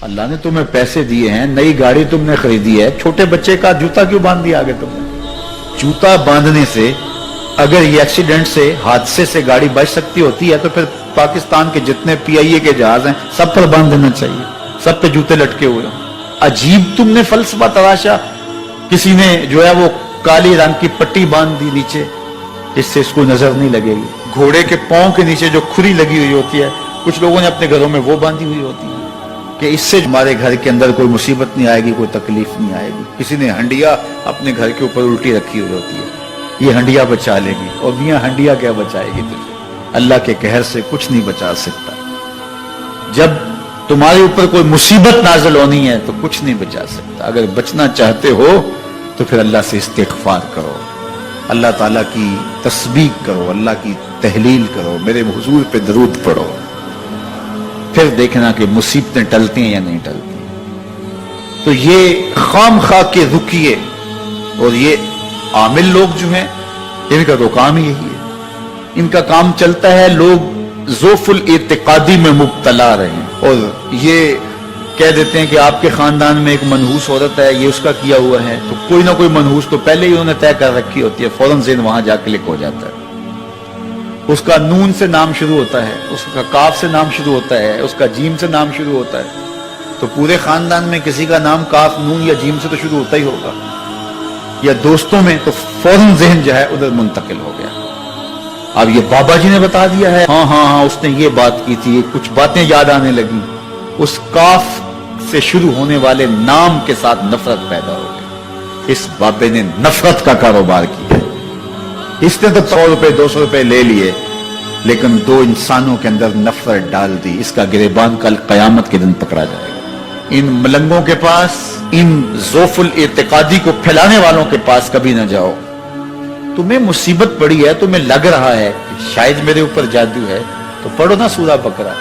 اللہ نے تمہیں پیسے دیے ہیں, نئی گاڑی تم نے خریدی ہے, چھوٹے بچے کا جوتا کیوں باندھ دیا آگے تم نے؟ جوتا باندھنے سے اگر یہ ایکسیڈنٹ سے, حادثے سے گاڑی بچ سکتی ہوتی ہے تو پھر پاکستان کے جتنے پی آئی اے کے جہاز ہیں سب پر باندھ دینا چاہیے, سب پہ جوتے لٹکے ہوئے ہوں. عجیب تم نے فلسفہ تراشا. کسی نے جو ہے وہ کالی رنگ کی پٹی باندھ دی نیچے, اس سے اس کو نظر نہیں لگے گی. گھوڑے کے پاؤں کے نیچے جو کھری لگی ہوئی ہوتی ہے, کچھ لوگوں نے اپنے گھروں میں وہ باندھی ہوئی ہوتی ہے کہ اس سے ہمارے گھر کے اندر کوئی مصیبت نہیں آئے گی, کوئی تکلیف نہیں آئے گی. کسی نے ہنڈیا اپنے گھر کے اوپر الٹی رکھی ہوئی ہوتی ہے, یہ ہنڈیا بچا لے گی. اور میاں ہنڈیا کیا بچائے گی تجھے؟ اللہ کے قہر سے کچھ نہیں بچا سکتا. جب تمہارے اوپر کوئی مصیبت نازل ہونی ہے تو کچھ نہیں بچا سکتا. اگر بچنا چاہتے ہو تو پھر اللہ سے استغفار کرو, اللہ تعالیٰ کی تسبیح کرو, اللہ کی تحلیل کرو, میرے حضور پہ درود پڑھو, پھر دیکھنا کہ مصیبتیں ٹلتی ہیں یا نہیں ٹلتی. تو یہ خام خواہ کے رکیے اور یہ عامل لوگ جو ہیں ان کا تو کام ہی یہی ہے. ان کا کام چلتا ہے لوگ ذوف الاعتقادی میں مبتلا رہے اور یہ کہہ دیتے ہیں کہ آپ کے خاندان میں ایک منحوس عورت ہے, یہ اس کا کیا ہوا ہے, تو کوئی نہ کوئی منحوس تو پہلے ہی انہوں نے طے کر رکھی ہوتی ہے, فوراً ذہن وہاں جا کلک ہو جاتا ہے. اس کا نون سے نام شروع ہوتا ہے, اس کا کاف سے نام شروع ہوتا ہے, اس کا جیم سے نام شروع ہوتا ہے, تو پورے خاندان میں کسی کا نام کاف, نون یا جیم سے تو شروع ہوتا ہی ہوگا, یا دوستوں میں, تو فوراً ذہن جو ہے ادھر منتقل ہو گیا. اب یہ بابا جی نے بتا دیا ہے, ہاں اس نے یہ بات کی تھی, کچھ باتیں یاد آنے لگی, اس کاف سے شروع ہونے والے نام کے ساتھ نفرت پیدا ہو گئی. اس بابے نے نفرت کا کاروبار کیا. اس نے تو 100 روپے 200 روپے لے لیے, لیکن دو انسانوں کے اندر نفرت ڈال دی. اس کا گریبان کل قیامت کے دن پکڑا جائے گا. ان ملنگوں کے پاس, ان ذوف الاعتقادی کو پھیلانے والوں کے پاس کبھی نہ جاؤ. تمہیں مصیبت پڑی ہے, تمہیں لگ رہا ہے کہ شاید میرے اوپر جادو ہے, تو پڑھو نا سورہ بقرہ,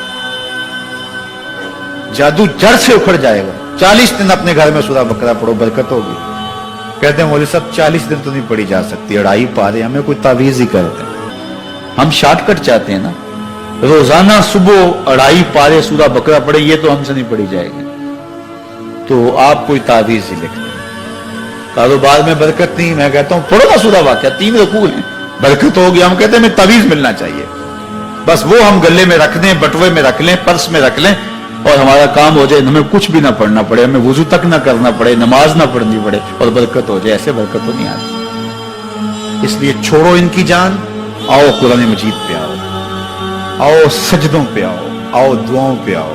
جادو جڑ سے اکھڑ جائے گا. 40 دن اپنے گھر میں سورہ بقرہ پڑھو, برکت ہوگی. کہتے ہیں مولوی صاحب 40 دن تو نہیں پڑھی جا سکتی, 2.5 پارے, ہمیں کوئی تعویذ ہی کرتے ہیں. ہم شارٹ کٹ چاہتے ہیں نا, روزانہ صبح 2.5 پارے سورہ بقرہ پڑھے, یہ تو ہم سے نہیں پڑھی جائے گی. تو آپ کوئی تعویذ ہی لکھتے ہیں. کاروبار میں برکت نہیں, میں کہتا ہوں پڑھو نا سورہ واقعہ, 3 رکوع ہیں, برکت ہوگی. ہم کہتے ہیں ہمیں تعویذ ملنا چاہیے, بس وہ ہم گلے میں رکھ دیں, بٹوے میں رکھ لیں, پرس میں رکھ لیں, اور ہمارا کام ہو جائے, ہمیں کچھ بھی نہ پڑھنا پڑے, ہمیں وضو تک نہ کرنا پڑے, نماز نہ پڑھنی پڑے, اور برکت ہو جائے. ایسے برکت تو نہیں آتی. اس لیے چھوڑو ان کی جان, آؤ قرآن مجید پہ آؤ, آؤ سجدوں پہ آؤ, آؤ دعاؤں پہ آؤ.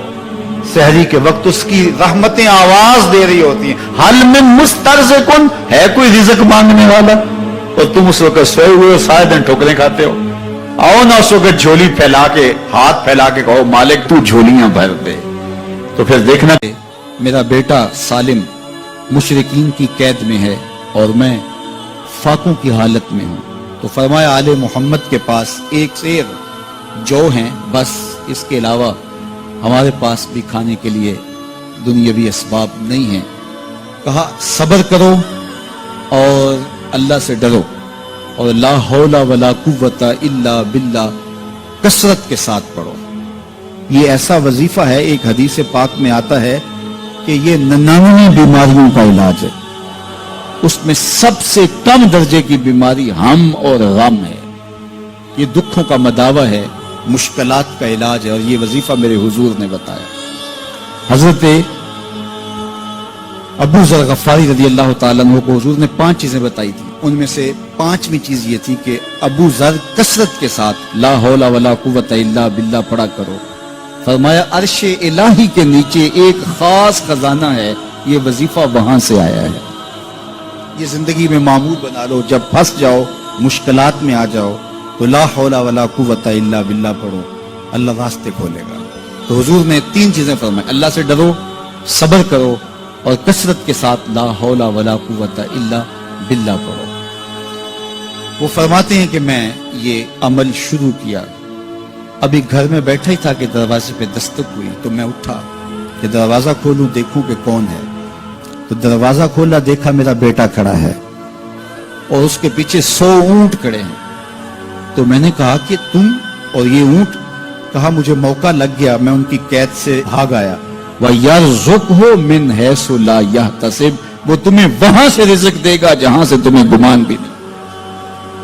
سحری کے وقت اس کی رحمتیں آواز دے رہی ہوتی ہیں, حل من مسترزقن, ہے کوئی رزق مانگنے والا, اور تم اس وقت سوئے ہوئے ہو, سارے دن ٹھوکریں کھاتے ہو. آؤ نہ اس وقت جھولی پھیلا کے, ہاتھ پھیلا کے کہو مالک تو جھولیاں بھر دے. تو پھر دیکھنا, میرا بیٹا سالم مشرکین کی قید میں ہے اور میں فاقوں کی حالت میں ہوں. تو فرمایا آل محمد کے پاس ایک سیر جو ہیں, بس اس کے علاوہ ہمارے پاس بھی کھانے کے لیے دنیاوی اسباب نہیں ہیں. کہا صبر کرو اور اللہ سے ڈرو, اور لا حول ولا قوت الا باللہ کثرت کے ساتھ پڑھو. یہ ایسا وظیفہ ہے, ایک حدیث پاک میں آتا ہے کہ یہ 99 بیماریوں کا علاج ہے. اس میں سب سے کم درجے کی بیماری ہم اور غم ہے. یہ دکھوں کا مداوع ہے, مشکلات کا علاج ہے, اور یہ وظیفہ میرے حضور نے بتایا. حضرت ابو ذر غفاری رضی اللہ تعالیٰ عنہ کو حضور نے 5 چیزیں بتائی تھی. ان میں سے 5ویں چیز یہ تھی کہ ابو ذر کثرت کے ساتھ لا حول ولا قوت الا باللہ پڑھا کرو. فرمایا عرش الہی کے نیچے ایک خاص خزانہ ہے, یہ وظیفہ وہاں سے آیا ہے. یہ زندگی میں معمول بنا لو, جب پھنس جاؤ, مشکلات میں آ جاؤ, تو لا حول ولا قوت الا باللہ پڑھو, اللہ راستے کھولے گا. تو حضور نے 3 چیزیں فرمائی, اللہ سے ڈرو, صبر کرو, اور کثرت کے ساتھ لا حول ولا قوت الا باللہ پڑھو. وہ فرماتے ہیں کہ میں یہ عمل شروع کیا, ابھی گھر میں بیٹھا ہی تھا کہ دروازے پہ دستک ہوئی, تو میں اٹھا کہ دروازہ کھولوں دیکھوں کہ کون ہے. تو دروازہ کھولا, دیکھا میرا بیٹا کھڑا ہے اور اس کے پیچھے 100 اونٹ کھڑے ہیں. تو میں نے کہا کہ تم اور یہ اونٹ؟ کہا مجھے موقع لگ گیا, میں ان کی قید سے بھاگ آیا. وَيَرْزُقْهُ مِنْ حَيْثُ لَا يَحْتَسِبُ, وہ تمہیں وہاں سے رزق دے گا جہاں سے تمہیں گمان بھی نہیں.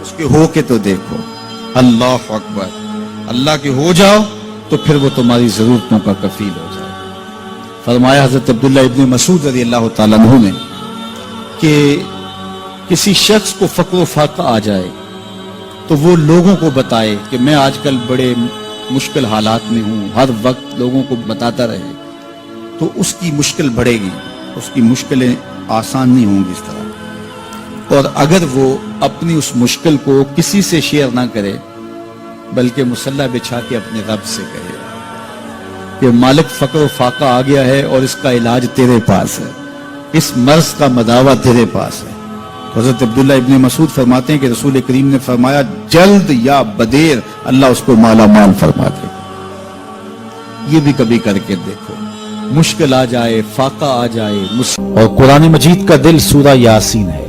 اس کے ہو کے تو دیکھو. اللہ اکبر. اللہ کے ہو جاؤ تو پھر وہ تمہاری ضرورتوں کا کفیل ہو جائے. فرمایا حضرت عبداللہ ابن مسعود رضی اللہ تعالیٰ عنہ نے کہ کسی شخص کو فقر و فاقہ آ جائے تو وہ لوگوں کو بتائے کہ میں آج کل بڑے مشکل حالات میں ہوں, ہر وقت لوگوں کو بتاتا رہے تو اس کی مشکل بڑھے گی, اس کی مشکلیں آسان نہیں ہوں گی اس طرح. اور اگر وہ اپنی اس مشکل کو کسی سے شیئر نہ کرے بلکہ مصلی بچھا کے اپنے رب سے کہے کہ مالک فقر و فاقہ آ گیا ہے اور اس کا علاج تیرے پاس ہے, اس مرض کا مداوع تیرے پاس ہے. حضرت عبداللہ ابن مسعود فرماتے ہیں کہ رسول کریم نے فرمایا جلد یا بدیر اللہ اس کو مالا مال فرما دے. یہ بھی کبھی کر کے دیکھو, مشکل آ جائے, فاقہ آ جائے. اور قرآن مجید کا دل سورہ یاسین ہے.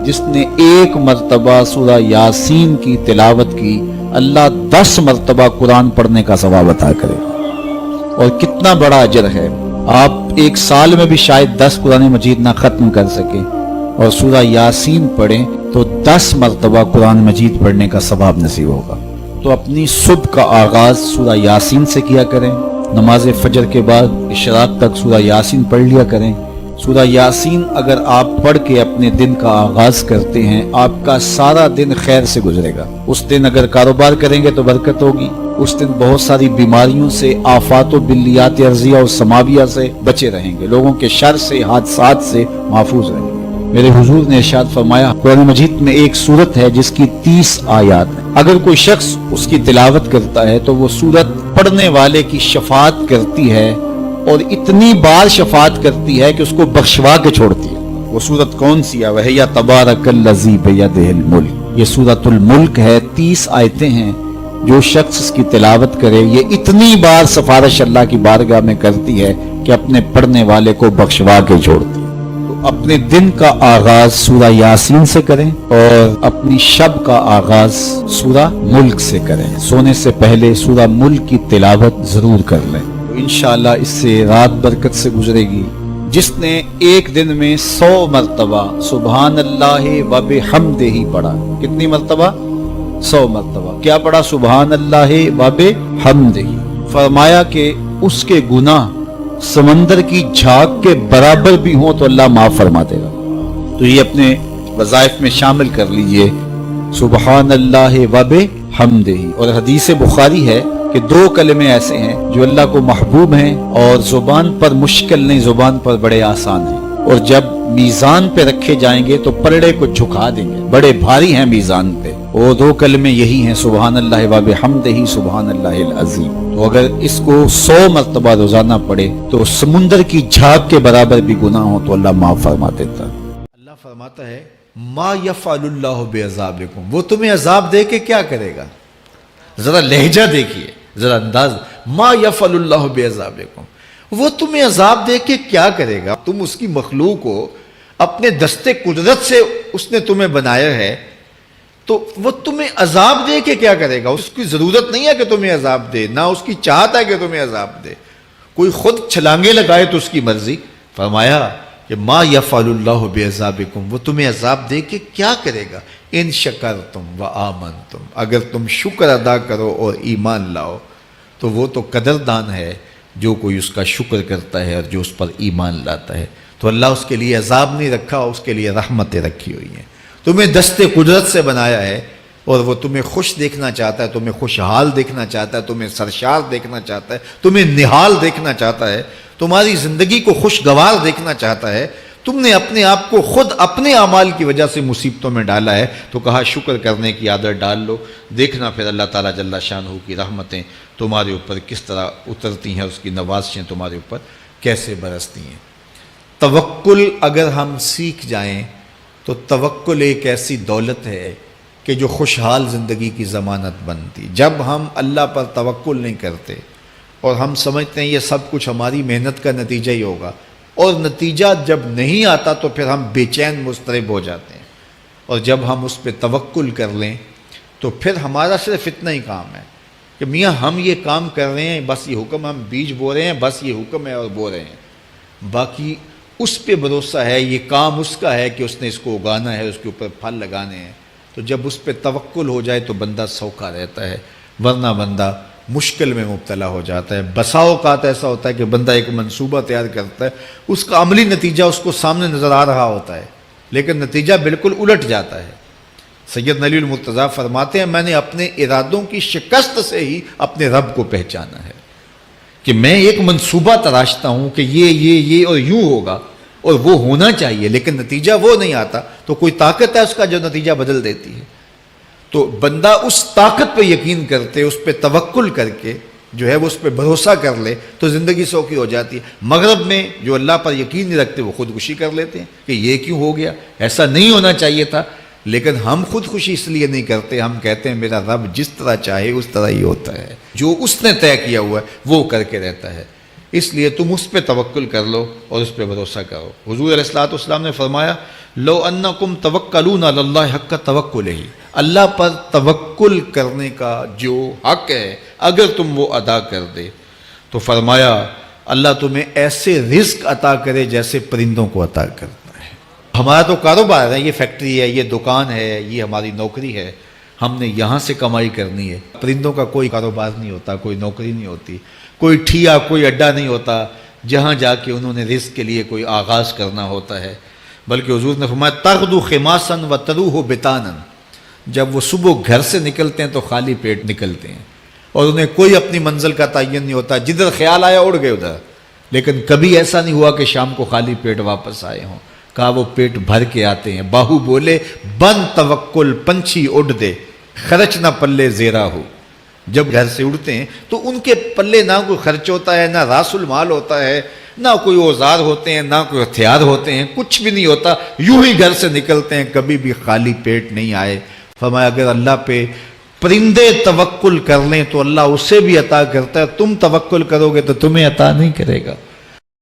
جس نے ایک مرتبہ سورہ یاسین کی تلاوت کی اللہ 10 مرتبہ قرآن پڑھنے کا ثواب عطا کرے. اور کتنا بڑا اجر ہے. آپ ایک سال میں بھی شاید 10 قرآن مجید نہ ختم کر سکے اور سورہ یاسین پڑھیں تو 10 مرتبہ قرآن مجید پڑھنے کا ثواب نصیب ہوگا. تو اپنی صبح کا آغاز سورہ یاسین سے کیا کریں, نماز فجر کے بعد اشراق تک سورہ یاسین پڑھ لیا کریں. سورہ یاسین اگر آپ پڑھ کے اپنے دن کا آغاز کرتے ہیں آپ کا سارا دن خیر سے گزرے گا. اس دن اگر کاروبار کریں گے تو برکت ہوگی, اس دن بہت ساری بیماریوں سے, آفات و بلیات ارضیہ و سماویہ سے بچے رہیں گے, لوگوں کے شر سے, حادثات سے محفوظ رہیں گے. میرے حضور نے ارشاد فرمایا قرآن مجید میں ایک سورت ہے جس کی 30 آیات ہیں, اگر کوئی شخص اس کی تلاوت کرتا ہے تو وہ سورت پڑھنے والے کی شفاعت کرتی ہے اور اتنی بار شفاعت کرتی ہے کہ اس کو بخشوا کے چھوڑتی ہے. وہ سورت کون سی ہے؟ وَهِيَ تَبَارَكَ الَّذِي بِيَدِهِ الْمُلْكُ. یہ سورۃ الملک ہے, 30 آیتیں ہیں. جو شخص اس کی تلاوت کرے یہ اتنی بار سفارش اللہ کی بارگاہ میں کرتی ہے کہ اپنے پڑھنے والے کو بخشوا کے چھوڑتی ہے. تو اپنے دن کا آغاز سورہ یاسین سے کریں اور اپنی شب کا آغاز سورہ ملک سے کریں. سونے سے پہلے سورہ ملک کی تلاوت ضرور کر لیں, انشاءاللہ اس سے رات برکت سے گزرے گی. جس نے ایک دن میں 100 مرتبہ سبحان اللہ و بحمدہ پڑھا. کتنی مرتبہ؟ 100 مرتبہ. کیا پڑھا؟ سبحان اللہ و بحمدہ. فرمایا کہ اس کے گناہ سمندر کی جھاگ کے برابر بھی ہوں تو اللہ معاف فرما دے گا. تو یہ اپنے وظائف میں شامل کر لیجئے سبحان اللہ و بحمدہ. اور حدیث بخاری ہے کہ 2 کلمے ایسے ہیں جو اللہ کو محبوب ہیں اور زبان پر مشکل نہیں, زبان پر بڑے آسان ہیں, اور جب میزان پہ رکھے جائیں گے تو پلڑے کو جھکا دیں گے, بڑے بھاری ہیں میزان پہ. وہ 2 کلمے یہی ہیں سبحان اللہ و بحمدہ سبحان اللہ العظیم. تو اگر اس کو 100 مرتبہ روزانہ پڑھے تو سمندر کی جھاگ کے برابر بھی گناہ ہو تو اللہ معاف فرما دیتا. اللہ فرماتا ہے ما یفعل اللہ بعذابکم, وہ تمہیں عذاب دے کے کیا کرے گا. ذرا لہجہ دیکھیے, ذرا انداز. ما یفعل اللہ بعذابکم, وہ تمہیں عذاب دے کے کیا کرے گا. تم اس کی مخلوق ہو, اپنے دستے قدرت سے اس نے تمہیں بنایا ہے, تو وہ تمہیں عذاب دے کے کیا کرے گا. اس کی ضرورت نہیں ہے کہ تمہیں عذاب دے, نہ اس کی چاہت ہے کہ تمہیں عذاب دے. کوئی خود چھلانگے لگائے تو اس کی مرضی. فرمایا کہ ما یفعل اللہ بعذابکم, وہ تمہیں عذاب دے کے کیا کرے گا. ان شکرتم و آمنتم, اگر تم شکر ادا کرو اور ایمان لاؤ تو وہ تو قدردان ہے جو کوئی اس کا شکر کرتا ہے اور جو اس پر ایمان لاتا ہے. تو اللہ اس کے لیے عذاب نہیں رکھا, اس کے لیے رحمتیں رکھی ہوئی ہیں. تمہیں دستے قدرت سے بنایا ہے اور وہ تمہیں خوش دیکھنا چاہتا ہے, تمہیں خوشحال دیکھنا چاہتا ہے, تمہیں سرشار دیکھنا چاہتا ہے, تمہیں نہال دیکھنا چاہتا ہے, تمہاری زندگی کو خوشگوار دیکھنا چاہتا ہے. تم نے اپنے آپ کو خود اپنے اعمال کی وجہ سے مصیبتوں میں ڈالا ہے, تو کہا شکر کرنے کی عادت ڈال لو. دیکھنا پھر اللہ تعالیٰ جل شانہ کی رحمتیں تمہارے اوپر کس طرح اترتی ہیں, اس کی نوازشیں تمہارے اوپر کیسے برستی ہیں. توکل اگر ہم سیکھ جائیں تو توکل ایک ایسی دولت ہے کہ جو خوشحال زندگی کی ضمانت بنتی. جب ہم اللہ پر توکل نہیں کرتے اور ہم سمجھتے ہیں یہ سب کچھ ہماری محنت کا نتیجہ ہی ہوگا, اور نتیجہ جب نہیں آتا تو پھر ہم بے چین مضطرب ہو جاتے ہیں. اور جب ہم اس پہ توکل کر لیں تو پھر ہمارا صرف اتنا ہی کام ہے کہ میاں ہم یہ کام کر رہے ہیں، بس یہ حکم، ہم بیج بو رہے ہیں، بس یہ حکم ہے اور بو رہے ہیں، باقی اس پہ بھروسہ ہے، یہ کام اس کا ہے کہ اس نے اس کو اگانا ہے، اس کے اوپر پھل لگانے ہیں۔ تو جب اس پہ توکل ہو جائے تو بندہ سوکھا رہتا ہے، ورنہ بندہ مشکل میں مبتلا ہو جاتا ہے۔ بسا اوقات ایسا ہوتا ہے کہ بندہ ایک منصوبہ تیار کرتا ہے، اس کا عملی نتیجہ اس کو سامنے نظر آ رہا ہوتا ہے، لیکن نتیجہ بالکل الٹ جاتا ہے۔ سید علی المرتضیٰ فرماتے ہیں میں نے اپنے ارادوں کی شکست سے ہی اپنے رب کو پہچانا ہے، کہ میں ایک منصوبہ تراشتا ہوں کہ یہ اور یوں ہوگا اور وہ ہونا چاہیے، لیکن نتیجہ وہ نہیں آتا، تو کوئی طاقت ہے اس کا جو نتیجہ بدل دیتی ہے۔ تو بندہ اس طاقت پہ یقین کرتے، اس پہ توکل کر کے جو ہے وہ اس پہ بھروسہ کر لے تو زندگی سوکھی ہو جاتی ہے۔ مغرب میں جو اللہ پر یقین نہیں رکھتے وہ خودکشی کر لیتے ہیں کہ یہ کیوں ہو گیا، ایسا نہیں ہونا چاہیے تھا، لیکن ہم خودکشی اس لیے نہیں کرتے، ہم کہتے ہیں میرا رب جس طرح چاہے اس طرح ہی ہوتا ہے، جو اس نے طے کیا ہوا ہے وہ کر کے رہتا ہے، اس لیے تم اس پہ توکل کر لو اور اس پہ بھروسہ کرو۔ حضور علیہ الصلوۃ والسلام نے فرمایا لو انکم توکلون علی اللہ حق توکلہ، اللہ پر توکل کرنے کا جو حق ہے اگر تم وہ ادا کر دے تو فرمایا اللہ تمہیں ایسے رزق عطا کرے جیسے پرندوں کو عطا کرتا ہے۔ ہمارا تو کاروبار ہے، یہ فیکٹری ہے، یہ دکان ہے، یہ ہماری نوکری ہے، ہم نے یہاں سے کمائی کرنی ہے۔ پرندوں کا کوئی کاروبار نہیں ہوتا، کوئی نوکری نہیں ہوتی، کوئی ٹھیا، کوئی اڈا نہیں ہوتا جہاں جا کے انہوں نے رزق کے لیے کوئی آغاز کرنا ہوتا ہے، بلکہ حضور نے فرمایا تغدو خماسا وتروح بطانا، جب وہ صبح گھر سے نکلتے ہیں تو خالی پیٹ نکلتے ہیں اور انہیں کوئی اپنی منزل کا تعین نہیں ہوتا، جدھر خیال آیا اڑ گئے ادھر، لیکن کبھی ایسا نہیں ہوا کہ شام کو خالی پیٹ واپس آئے ہوں، کہا وہ پیٹ بھر کے آتے ہیں۔ باہو بولے بن توکل پنچھی اڑ دے، خرچ نہ پلے زیرا ہو، جب گھر سے اڑتے ہیں تو ان کے پلے نہ کوئی خرچ ہوتا ہے، نہ راس المال ہوتا ہے، نہ کوئی اوزار ہوتے ہیں، نہ کوئی ہتھیار ہوتے ہیں، کچھ بھی نہیں ہوتا، یوں ہی گھر سے نکلتے ہیں، کبھی بھی خالی پیٹ نہیں آئے۔ فرمایا اگر اللہ پہ پرندے توکل کر لیں تو اللہ اسے بھی عطا کرتا ہے، تم توکل کرو گے تو تمہیں عطا نہیں کرے گا۔